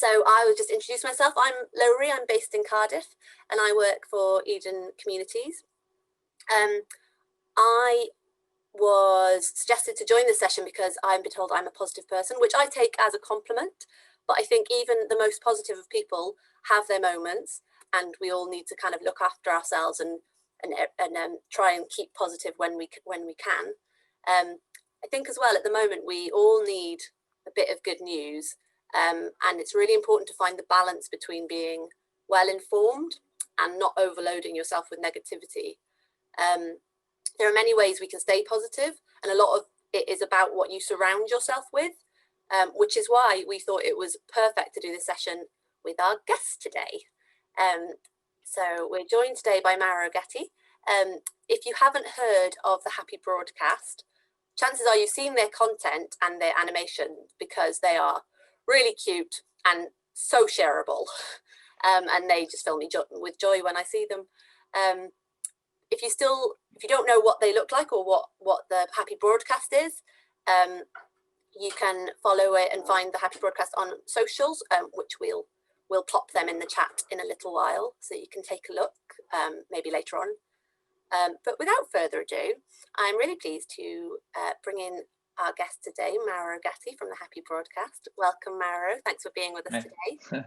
So I will just introduce myself. I'm Lowry, I'm based in Cardiff, and I work for Eden Communities. I was suggested to join this session because I'm told I'm a positive person, which I take as a compliment. But I think even the most positive of people have their moments, and we all need to kind of look after ourselves and try and keep positive when we can. I think as well at the moment we all need a bit of good news, and it's really important to find the balance between being well informed and not overloading yourself with negativity. There are many ways we can stay positive, and a lot of it is about what you surround yourself with, which is why we thought it was perfect to do this session with our guest today. So we're joined today by Mauro Gatti. If you haven't heard of the Happy Broadcast, chances are you've seen their content and their animation because they are really cute and so shareable. And they just fill me with joy when I see them. If you don't know what they look like or what the Happy Broadcast is, you can follow it and find the Happy Broadcast on socials, which we'll plop them in the chat in a little while, so you can take a look, maybe later on. But without further ado, I'm really pleased to bring in our guest today, Mauro Gatti from the Happy Broadcast. Welcome, Mauro. Thanks for being with us today.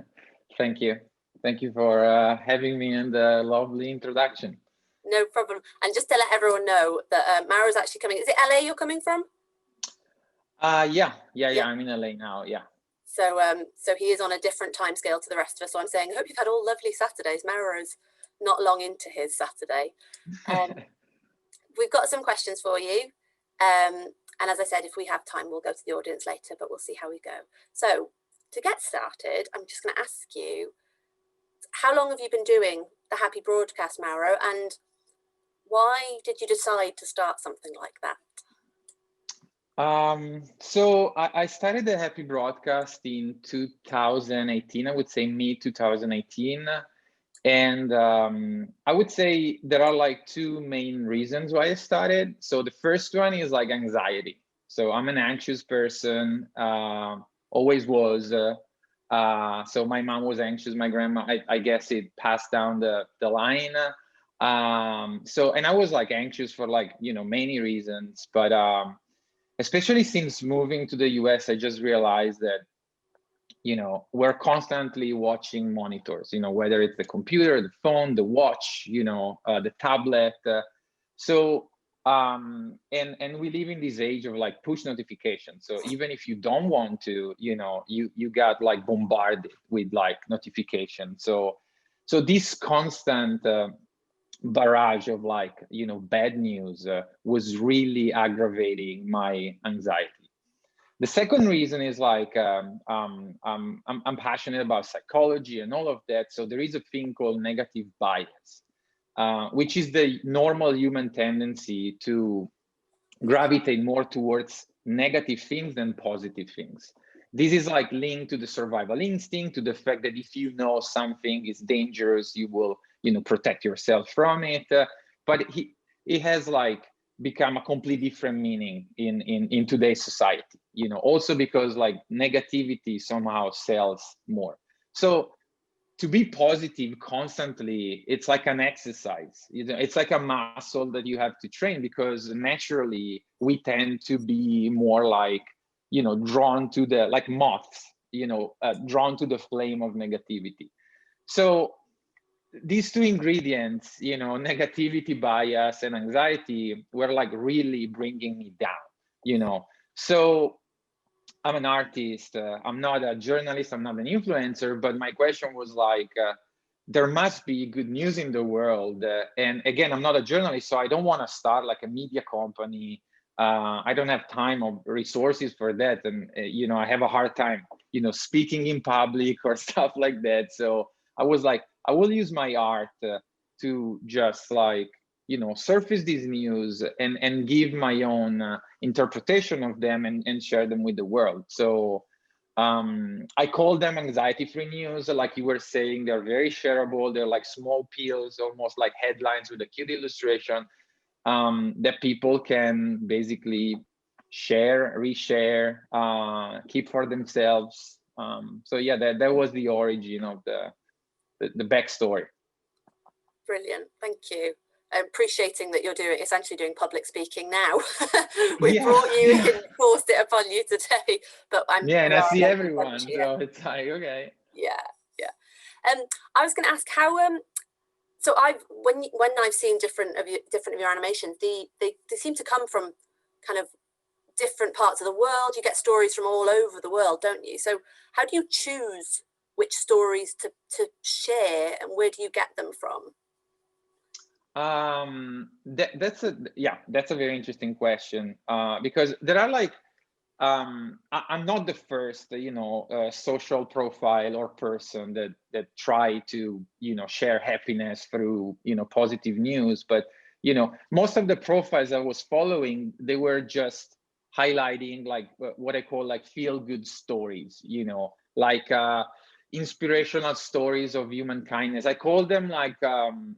Thank you. Thank you for having me and the lovely introduction. No problem. And just to let everyone know that Mauro's actually coming. Is it LA you're coming from? Yeah. I'm in LA now. Yeah. So he is on a different time scale to the rest of us. So I'm saying, I hope you've had all lovely Saturdays. Mauro's not long into his Saturday. We've got some questions for you. And as I said, if we have time, we'll go to the audience later, but we'll see how we go. So to get started, I'm just going to ask you, how long have you been doing the Happy Broadcast, Mauro? And why did you decide to start something like that? So I started the Happy Broadcast in 2018, I would say mid 2018. And I would say there are like two main reasons why I started. So the first one is like anxiety. So I'm an anxious person, always was. So my mom was anxious, my grandma, I guess it passed down the line. And I was like anxious for like, many reasons, but especially since moving to the US, I just realized that, we're constantly watching monitors, whether it's the computer, the phone, the watch, the tablet. And we live in this age of like push notifications. So even if you don't want to, you got like bombarded with like notifications. So this constant barrage of like, bad news was really aggravating my anxiety. The second reason is like I'm passionate about psychology and all of that. So there is a thing called negative bias, which is the normal human tendency to gravitate more towards negative things than positive things. This is like linked to the survival instinct, to the fact that if you know something is dangerous, you will, protect yourself from it. But it has like become a completely different meaning in today's society, also because like negativity somehow sells more. So to be positive constantly, it's like an exercise, it's like a muscle that you have to train, because naturally we tend to be more like, drawn to the, like moths, drawn to the flame of negativity. So these two ingredients, negativity, bias, and anxiety, were like really bringing me down, So I'm an artist, I'm not a journalist, I'm not an influencer, but my question was like, there must be good news in the world. And again, I'm not a journalist, so I don't want to start like a media company. I don't have time or resources for that. And, I have a hard time, speaking in public or stuff like that. So I was like, I will use my art to just like, surface these news and give my own interpretation of them and share them with the world. So I call them anxiety-free news. Like you were saying, they're very shareable. They're like small pills, almost like headlines with a cute illustration that people can basically share, reshare, keep for themselves, So yeah, that was the origin of the backstory. Brilliant, thank you. Appreciating that you're essentially doing public speaking now. We've Yeah, brought you yeah, in, forced it upon you today, but yeah, and we I are a see local everyone, bunch here. so it's like okay. Yeah, yeah. I was going to ask how so when I've seen different of your animations, they seem to come from kind of different parts of the world. You get stories from all over the world, don't you? So how do you choose which stories to share, and where do you get them from? That's a very interesting question, because there are like I'm not the first, social profile or person that try to, share happiness through, positive news. But, most of the profiles I was following, they were just highlighting like what I call like feel good stories, like inspirational stories of human kindness. I call them like um,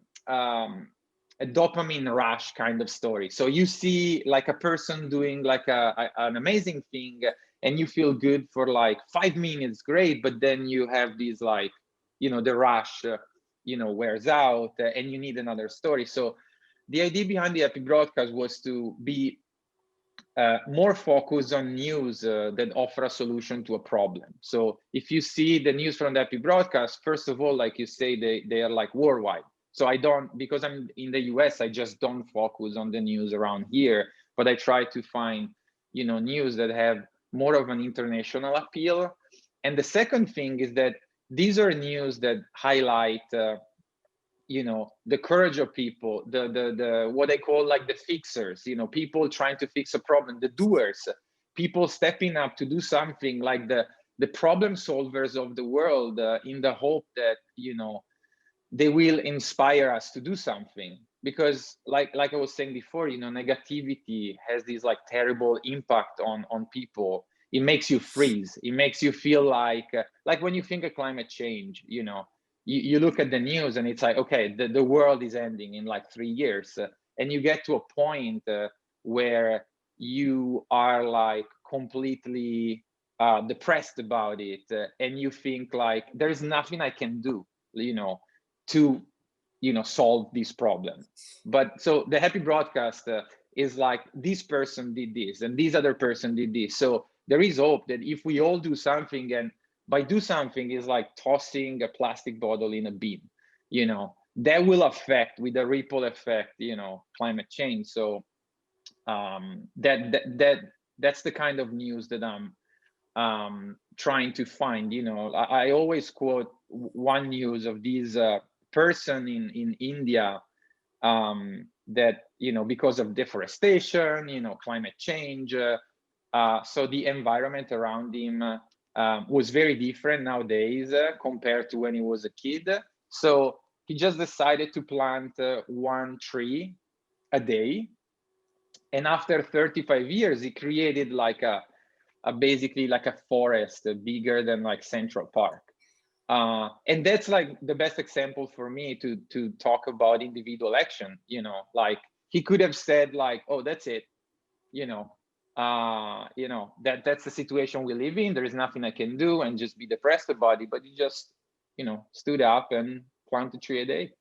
a dopamine rush kind of story. So you see like a person doing like an amazing thing, and you feel good for like 5 minutes, great, but then you have these like, the rush, wears out, and you need another story. So the idea behind the Happy Broadcast was to be more focused on news that offer a solution to a problem. So if you see the news from the Happy Broadcast, first of all, like you say, they are like worldwide. So I don't, because I'm in the US, I just don't focus on the news around here, but I try to find, news that have more of an international appeal. And the second thing is that these are news that highlight the courage of people, the what I call like the fixers, people trying to fix a problem, the doers, people stepping up to do something, like the problem solvers of the world, in the hope that they will inspire us to do something. Because like I was saying before, negativity has this like terrible impact on people. It makes you freeze. It makes you feel like when you think of climate change, you look at the news and it's like, okay, the world is ending in like 3 years, and you get to a point where you are like completely depressed about it, and you think like there's nothing I can do, to solve this problem. But so the Happy Broadcast is like, this person did this and this other person did this, so there is hope that if we all do something, and by do something is like tossing a plastic bottle in a bin, that will affect, with a ripple effect, climate change. So that's the kind of news that I'm trying to find. I always quote one news of this person in India, that because of deforestation, climate change, so the environment around him was very different nowadays compared to when he was a kid. So he just decided to plant one tree a day, and after 35 years he created like a basically like a forest bigger than like Central Park. And that's like the best example for me to talk about individual action. Like he could have said like, oh, that's it, that's the situation we live in, there is nothing I can do, and just be depressed about it. But he just stood up and planted a tree a day.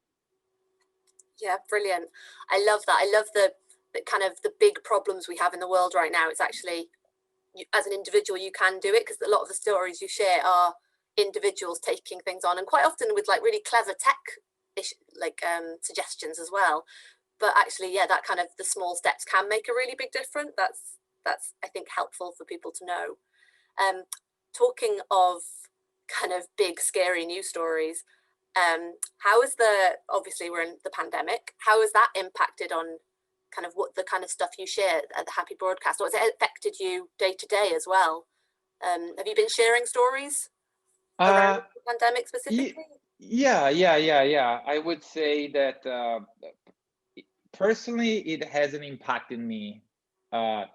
Yeah, brilliant. I love that. I love the kind of the big problems we have in the world right now. It's actually, as an individual, you can do it, because a lot of the stories you share are individuals taking things on, and quite often with like really clever tech suggestions as well. But actually, yeah, that kind of the small steps can make a really big difference. That's I think helpful for people to know. Talking of kind of big scary news stories, how is obviously we're in the pandemic, how has that impacted on kind of what the kind of stuff you share at the Happy Broadcast, or has it affected you day to day as well? Have you been sharing stories around uh the pandemic y- specifically? yeah, I would say that personally it hasn't impacted me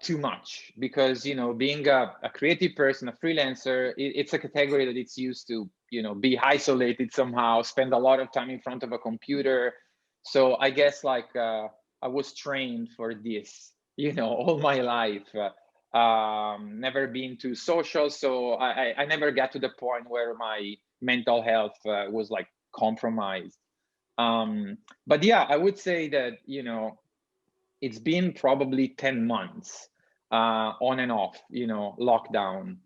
too much, because being a creative person, a freelancer, it's a category that it's used to be isolated somehow, spend a lot of time in front of a computer. So I guess like I was trained for this all my life. never been too social, so I never got to the point where my mental health was like compromised. But yeah, I would say that, you know, it's been probably 10 months on and off, you know, lockdown.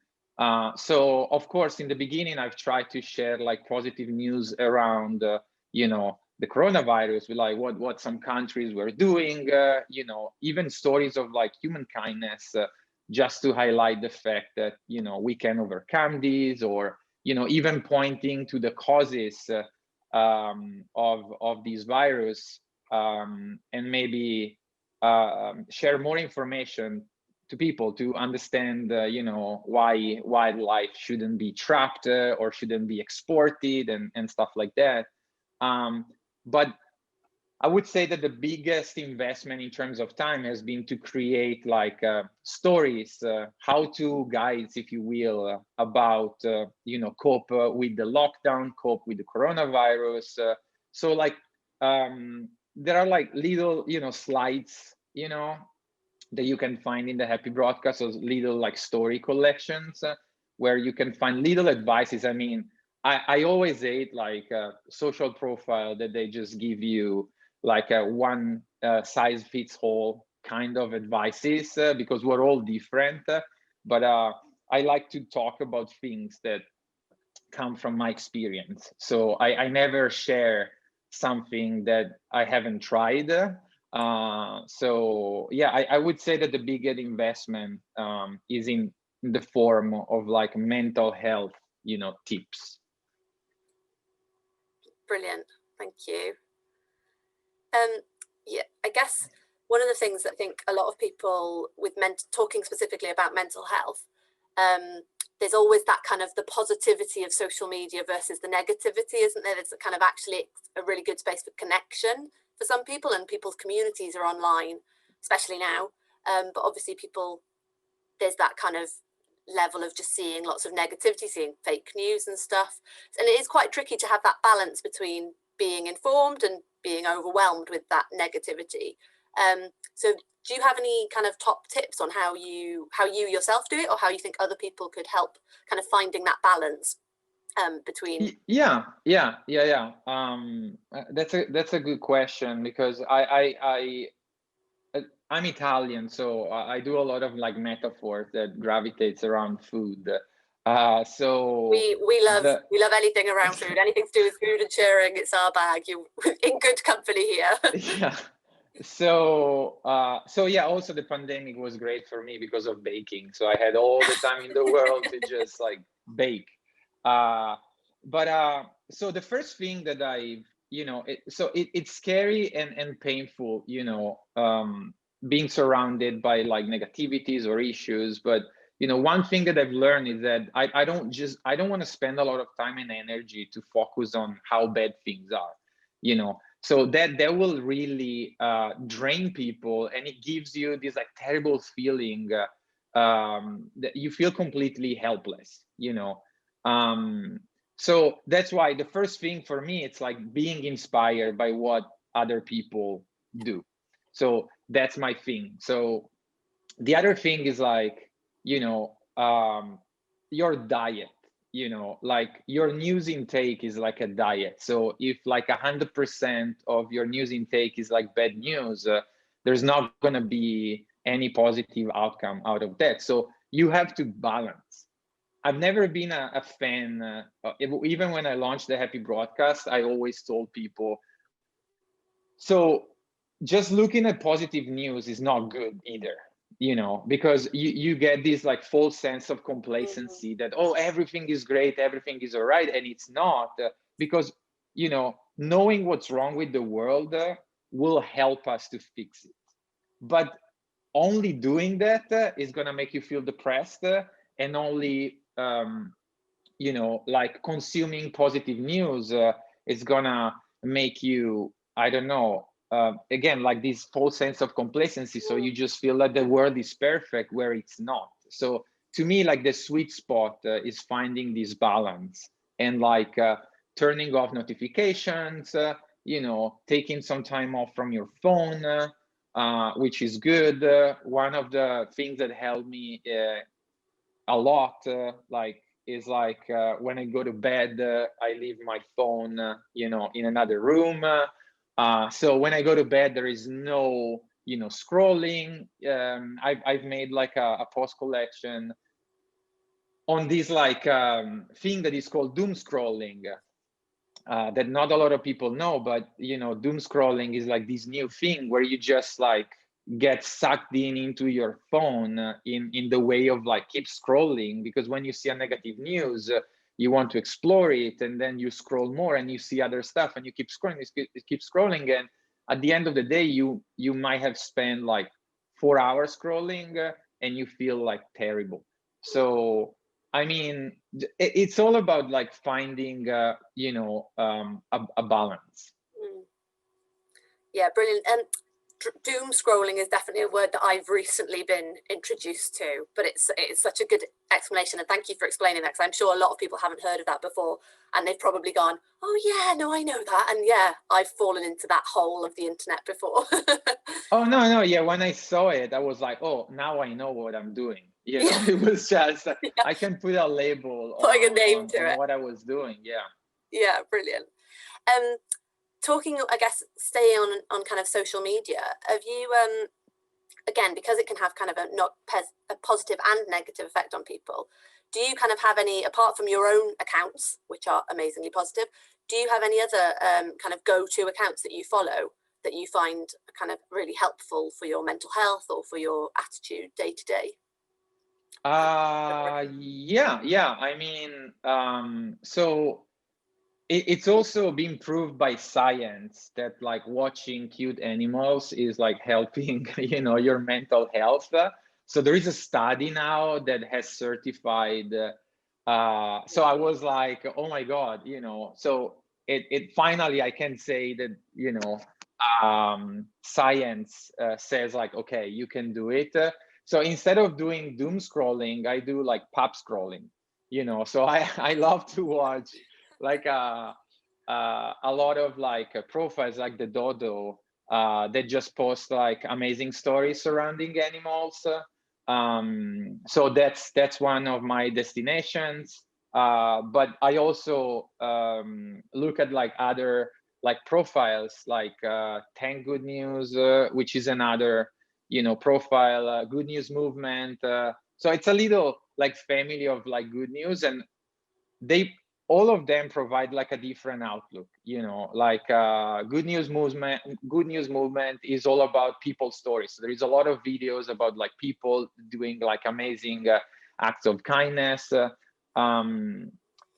So of course, in the beginning, I've tried to share like positive news around, you know, the coronavirus, with like what some countries were doing, you know, even stories of like human kindness, just to highlight the fact that, you know, we can overcome these, or, you know, even pointing to the causes of these virus, and maybe share more information to people to understand, you know, why wildlife shouldn't be trapped or shouldn't be exported, and stuff like that. But I would say that the biggest investment in terms of time has been to create like stories, how-to guides, if you will, about, you know, cope with the lockdown, cope with the coronavirus. So like, there are like little, you know, slides, you know, that you can find in the Happy Broadcast, those little like story collections, where you can find little advices. I mean, I always hate like a social profile that they just give you like a one size fits all kind of advices, because we're all different. But I like to talk about things that come from my experience. So I never share something that I haven't tried. So yeah, I would say that the biggest investment is in the form of like mental health, you know, tips. Brilliant. Thank you. Yeah, I guess one of the things that I think a lot of people with talking specifically about mental health, there's always that kind of the positivity of social media versus the negativity, isn't there? It's kind of actually a really good space for connection for some people, and people's communities are online, especially now. But obviously there's that kind of level of just seeing lots of negativity, seeing fake news and stuff. And it is quite tricky to have that balance between being informed and being overwhelmed with that negativity. So do you have any kind of top tips on how you yourself do it, or how you think other people could help kind of finding that balance between? Yeah. That's a good question, because I'm Italian, so I do a lot of like metaphors that gravitates around food. So the We love anything around food, anything to do with food and sharing. It's our bag. You in good company here. yeah. So yeah, also the pandemic was great for me because of baking. So I had all the time in the world to just like bake. Uh, but so the first thing that you know, it's scary and painful, you know, being surrounded by like negativities or issues. But you know, one thing that I've learned is that I don't want to spend a lot of time and energy to focus on how bad things are, you know. So that will really drain people, and it gives you this like terrible feeling that you feel completely helpless, you know. So that's why the first thing for me, it's like being inspired by what other people do. So that's my thing. So the other thing is like, you know, your diet, you know, like your news intake is like a diet. So if like 100% of your news intake is like bad news, there's not going to be any positive outcome out of that. So you have to balance. I've never been a fan, even when I launched the Happy Broadcast, I always told people, so just looking at positive news is not good either, you know, because you get this like false sense of complacency that, oh, everything is great, everything is all right, and it's not, because, you know, knowing what's wrong with the world will help us to fix it. But only doing that is going to make you feel depressed, and only you know, like consuming positive news is gonna make you, I don't know, again, like this false sense of complacency. So you just feel that the world is perfect where it's not. So to me, like the sweet spot is finding this balance, and like turning off notifications, you know, taking some time off from your phone, which is good. One of the things that helped me a lot, is when I go to bed, I leave my phone, in another room. So when I go to bed, there is no, scrolling. I've made like a post collection on this thing that is called doom scrolling. That not a lot of people know, but doom scrolling is like this new thing where you just get sucked into your phone, in the way of keep scrolling, because when you see a negative news, you want to explore it, and then you scroll more and you see other stuff, and you keep scrolling, keep scrolling, and at the end of the day, you might have spent 4 hours scrolling, and you feel terrible. So I mean, it's all about finding, a balance. Yeah, brilliant. And doom scrolling is definitely a word that I've recently been introduced to, but it's such a good explanation, and thank you for explaining that, because I'm sure a lot of people haven't heard of that before, and they've probably gone, oh yeah, no, I know that, and yeah, I've fallen into that hole of the internet before. Oh no, yeah, when I saw it, I was like, oh, now I know what I'm doing. Yeah. It was just Yeah. I can put a label Putting a name to on it. what I was doing. Yeah, brilliant. Talking, I guess, staying on kind of social media, have you again, because it can have kind of a positive and negative effect on people, do you kind of have any, apart from your own accounts, which are amazingly positive, do you have any other kind of go-to accounts that you follow that you find kind of really helpful for your mental health or for your attitude day to day? Yeah. I mean, so it's also been proved by science that watching cute animals is helping your mental health. So there is a study now that has certified, so I was like, oh my god, so it finally I can say that science says okay, you can do it. So instead of doing doom scrolling, I do pop scrolling, so I love to watch a lot of profiles like the Dodo, that just post amazing stories surrounding animals. So that's one of my destinations. But I also look at other profiles like Thank Good News, which is another profile, Good News Movement. So it's a little family of good news, and they all of them provide a different outlook. Good News Movement is all about people stories. So there is a lot of videos about people doing amazing acts of kindness.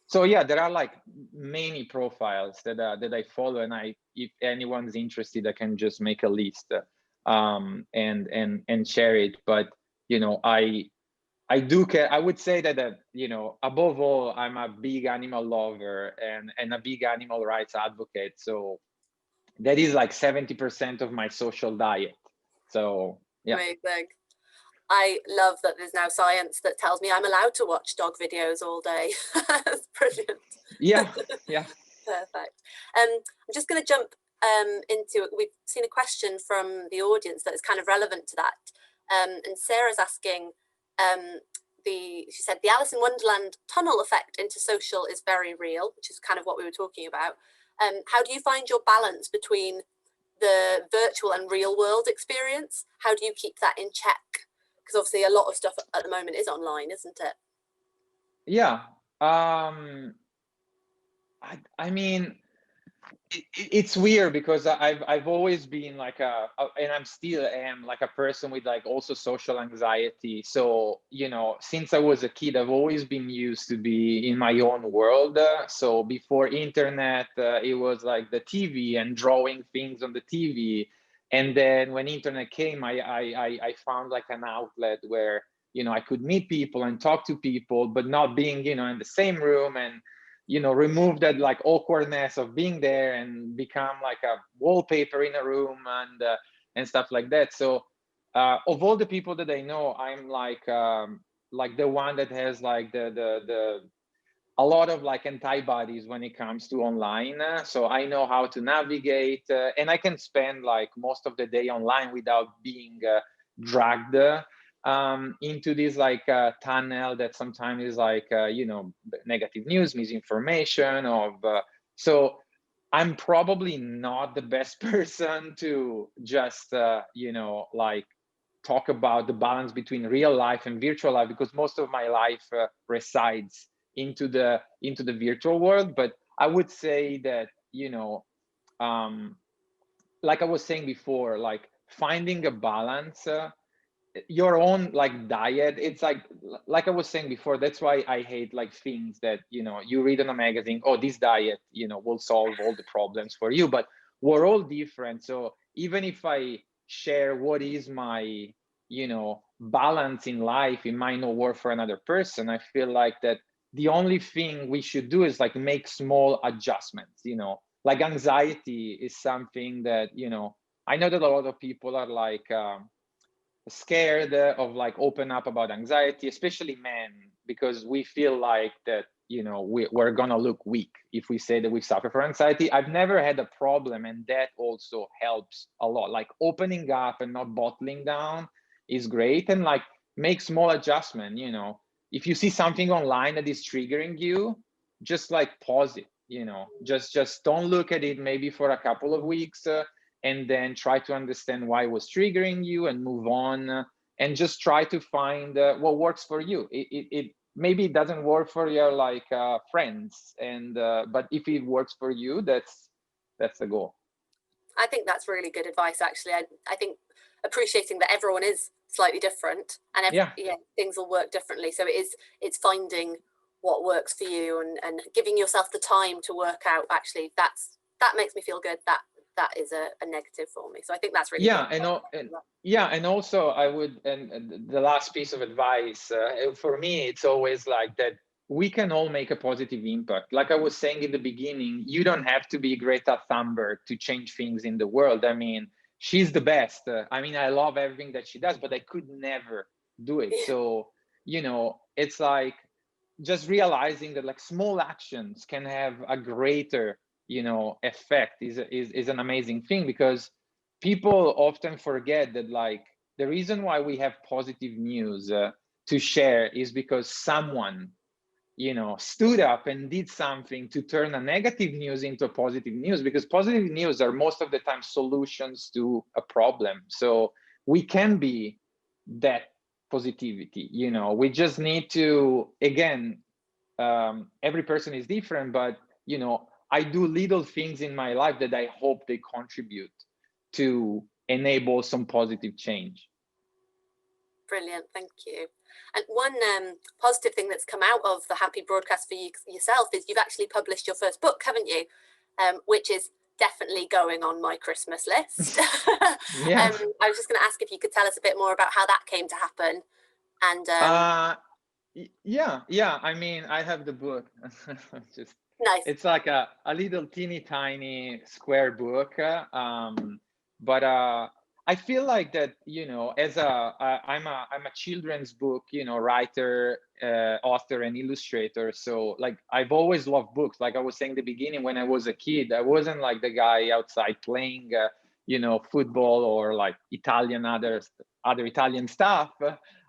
So yeah, there are many profiles that I follow, and if anyone's interested, I can just make a list and share it. But I do care. I would say that, above all, I'm a big animal lover and a big animal rights advocate. So that is 70% of my social diet. So yeah. Amazing. I love that there's now science that tells me I'm allowed to watch dog videos all day. That's brilliant. Yeah. Perfect. I'm just going to jump into, we've seen a question from the audience that is kind of relevant to that. And Sarah's asking, she said, the Alice in Wonderland tunnel effect into social is very real, which is kind of what we were talking about. How do you find your balance between the virtual and real world experience? How do you keep that in check? Because obviously a lot of stuff at the moment is online, isn't it? Yeah. I mean, it's weird because I've always been and I'm still am a person with also social anxiety. So since I was a kid, I've always been used to be in my own world. So before internet, it was the TV and drawing things on the TV. And then when internet came, I found an outlet where I could meet people and talk to people, but not being in the same room, and remove that awkwardness of being there and become a wallpaper in a room and stuff like that. So of all the people that I know, I'm the one that has a lot of like antibodies when it comes to online. So I know how to navigate, and I can spend like most of the day online without being dragged into this like tunnel that sometimes is like, negative news, misinformation so I'm probably not the best person to just, like talk about the balance between real life and virtual life, because most of my life resides into the virtual world. But I would say that, like I was saying before, like finding a balance, your own like diet, it's like I was saying before, that's why I hate like things that, you read in a magazine, oh, this diet, will solve all the problems for you, but we're all different. So even if I share what is my, balance in life, it might not work for another person. I feel like that the only thing we should do is like make small adjustments. Like anxiety is something that, I know that a lot of people are like scared of like open up about anxiety, especially men, because we feel like that, we're gonna look weak if we say that we suffer from anxiety. I've never had a problem, and that also helps a lot. Like opening up and not bottling down is great, and like make small adjustment. If you see something online that is triggering you, just like pause it. Just don't look at it maybe for a couple of weeks, and then try to understand why it was triggering you and move on, and just try to find what works for you. It maybe it doesn't work for your like friends, and but if it works for you, that's the goal. I think that's really good advice, actually. I think appreciating that everyone is slightly different, and Yeah. things will work differently. So it's finding what works for you, and giving yourself the time to work out, actually, that makes me feel good. That is a negative for me. So I think that's really good. Yeah, and also I would, and the last piece of advice for me, it's always like that we can all make a positive impact. Like I was saying in the beginning, you don't have to be Greta Thunberg to change things in the world. I mean, she's the best. I mean, I love everything that she does, but I could never do it. So, it's like just realizing that like small actions can have a greater, effect is an amazing thing, because people often forget that like the reason why we have positive news to share is because someone, stood up and did something to turn a negative news into positive news, because positive news are most of the time solutions to a problem. So we can be that positivity. We just need to, again, every person is different, but I do little things in my life that I hope they contribute to enable some positive change. Brilliant, thank you. And one positive thing that's come out of the Happy broadcast for you yourself is you've actually published your first book, haven't you? Which is definitely going on my Christmas list. Yeah. I was just going to ask if you could tell us a bit more about how that came to happen. And Yeah. I mean, I have the book. Just nice. it's like a little teeny tiny square book, but I feel like that, as I'm a children's book, writer, author, and illustrator. So like I've always loved books. Like I was saying in the beginning, when I was a kid, I wasn't like the guy outside playing football or like other Italian stuff.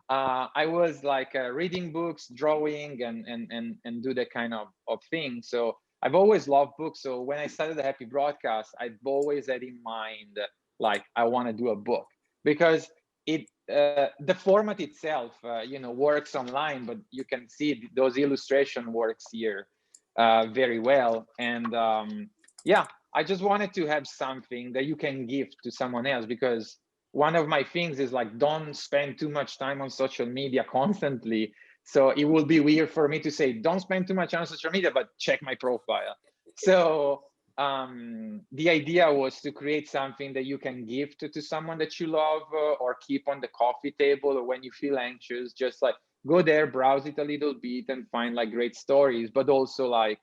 I was like reading books, drawing, and do that kind of thing. So I've always loved books. So when I started the Happy Broadcast, I've always had in mind like I want to do a book, because the format itself works online, but you can see those illustration works here very well. And I just wanted to have something that you can give to someone else, because one of my things is like, don't spend too much time on social media constantly. So it will be weird for me to say, don't spend too much on social media, but check my profile. So the idea was to create something that you can give to someone that you love, or keep on the coffee table, or when you feel anxious, just like go there, browse it a little bit, and find like great stories, but also like,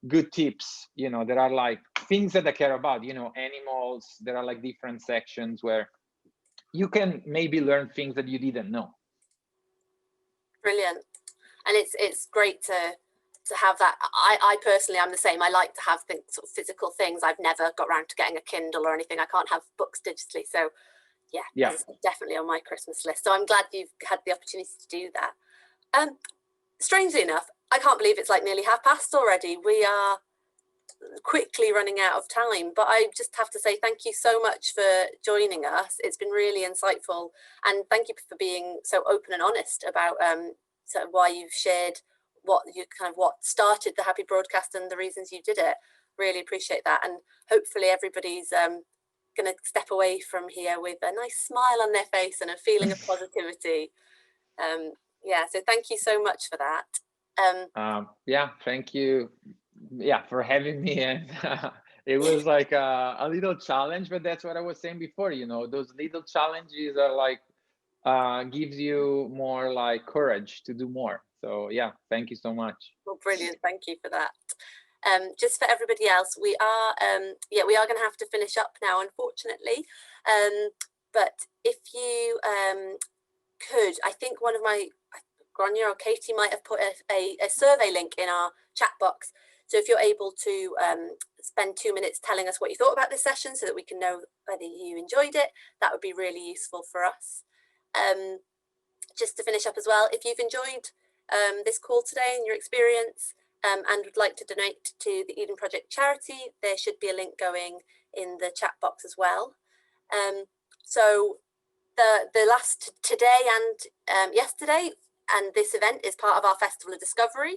good tips, there are like things that I care about, animals. There are like different sections where you can maybe learn things that you didn't know. Brilliant. And it's great to to have that. I personally, I'm the same. I like to have things, sort of physical things. I've never got around to getting a Kindle or anything. I can't have books digitally. So yeah, it's definitely on my Christmas list. So I'm glad you've had the opportunity to do that. Strangely enough, I can't believe it's like nearly past already. We are quickly running out of time, but I just have to say thank you so much for joining us. It's been really insightful, and thank you for being so open and honest about sort of why you've shared what started the Happy Broadcast and the reasons you did it. Really appreciate that, and hopefully everybody's going to step away from here with a nice smile on their face and a feeling of positivity. Yeah, so thank you so much for that. Yeah, thank you. Yeah, for having me. And it was like a little challenge, but that's what I was saying before, you know, those little challenges are like gives you more like courage to do more. So yeah, thank you so much. Well, brilliant, thank you for that. Just for everybody else, we are going to have to finish up now, unfortunately, but if you could, I think one of my Grania or Katie might have put a survey link in our chat box. So if you're able to spend 2 minutes telling us what you thought about this session so that we can know whether you enjoyed it, that would be really useful for us. Just to finish up as well, if you've enjoyed this call today and your experience and would like to donate to the Eden Project charity, there should be a link going in the chat box as well. So the last today and yesterday, and this event is part of our Festival of Discovery,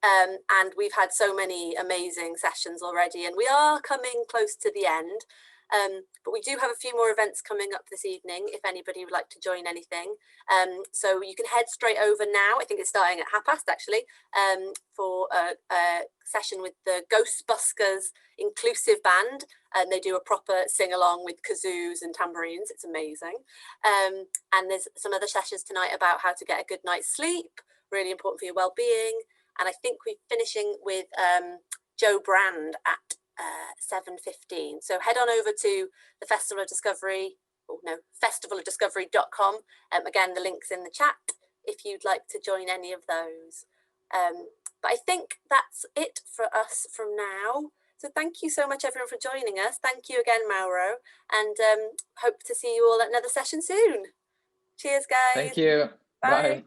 and we've had so many amazing sessions already, and we are coming close to the end, but we do have a few more events coming up this evening if anybody would like to join anything. So you can head straight over now. I think it's starting at past actually, for a session with the Ghostbusters Inclusive Band, and they do a proper sing along with kazoos and tambourines. It's amazing. And there's some other sessions tonight about how to get a good night's sleep, really important for your well-being. And I think we're finishing with Joe Brand at 7:15. So head on over to the Festival of Discovery, or no, festivalofdiscovery.com. Again, the link's in the chat if you'd like to join any of those. But I think that's it for us from now. So thank you so much, everyone, for joining us. Thank you again, Mauro, and hope to see you all at another session soon. Cheers, guys. Thank you. Bye.